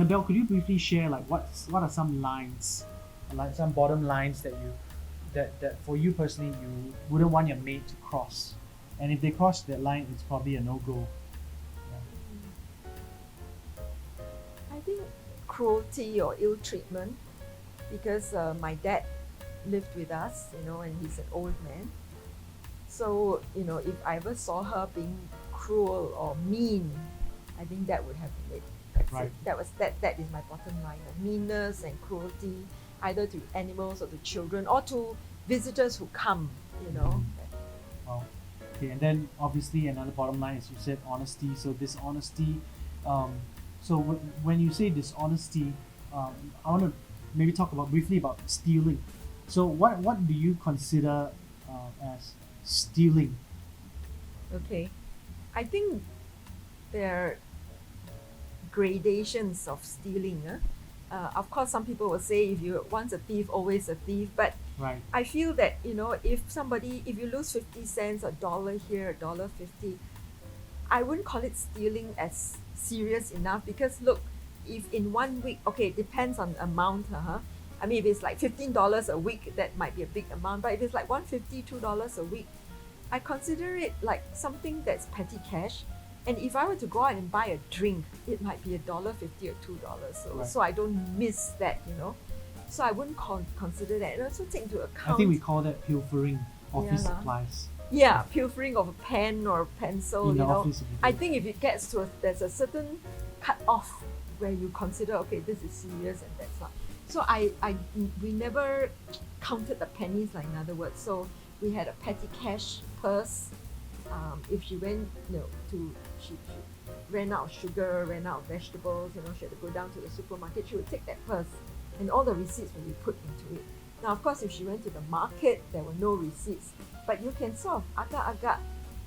Annabelle, could you briefly share like what are some lines, like some bottom lines that that for you personally you wouldn't want your maid to cross, and if they cross that line, it's probably a no-go. I think cruelty or ill treatment, because my dad lived with us, and he's an old man. So, if I ever saw her being cruel or mean, I think that would have been it. That's Right. it. That is my bottom line. Meanness and cruelty, either to animals or to children or to visitors who come. Wow. Okay, and then obviously another bottom line is you said honesty. So dishonesty. When you say dishonesty, I want to maybe talk briefly about stealing. So what do you consider as stealing? Okay. I think there are gradations of stealing. Of course, some people will say if you once a thief, always a thief. But Right. I feel that if you lose 50 cents, a dollar here, $1.50, I wouldn't call it stealing as serious enough, because look, if in 1 week, okay, it depends on the amount. I mean, if it's like $15 a week, that might be a big amount. But if it's like $1.50, $2 a week, I consider it like something that's petty cash. And if I were to go out and buy a drink, it might be $1.50 or $2. Right. So I don't miss that. So I wouldn't consider that. And also take into account. I think we call that pilfering office Yeah lah. supplies. Yeah, pilfering of a pen or a pencil. In the office, if you I do. think if it gets to there's a certain cut off where you consider, okay, this is serious and that's not. So we never counted the pennies, like, in other words. So we had a petty cash purse. If she went, she ran out of sugar, ran out of vegetables, she had to go down to the supermarket, she would take that purse and all the receipts will be put into it. Now, of course, if she went to the market, there were no receipts, but you can sort of agak-agak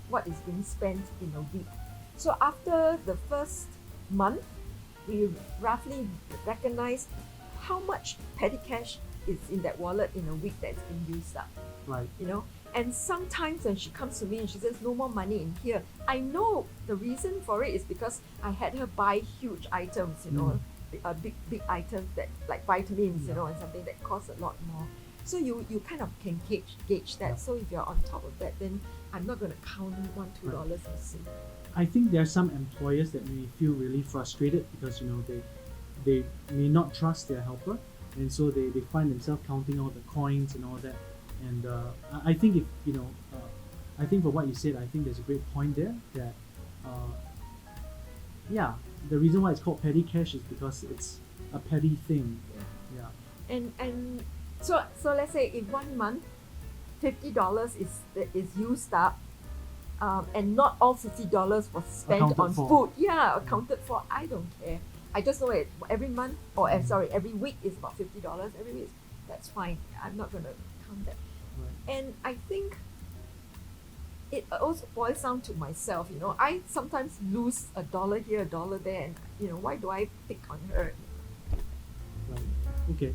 what is being spent in a week. So after the first month, we roughly recognized how much petty cash is in that wallet in a week that's been used up. Right. And sometimes when she comes to me and she says no more money in here, I know the reason for it is because I had her buy huge items, big items that like vitamins, and something that costs a lot more. So you kind of can gauge that. Yeah. So if you're on top of that, then I'm not going to count $1-2 missing. I think there are some employers that may feel really frustrated because they may not trust their helper, and so they find themselves counting all the coins and all that. And I think I think for what you said, I think there's a great point there that the reason why it's called petty cash is because it's a petty thing. Yeah. And so let's say if 1 month $50 is used up, and not all $50 was spent Accounted on for. food. Yeah, accounted for. I don't care. I just know it every month, every week is about $50. Every week, that's fine. I'm not going to count that. Right. And I think it also boils down to myself. I sometimes lose $1 here, $1 there, and why do I pick on her? Right. Okay.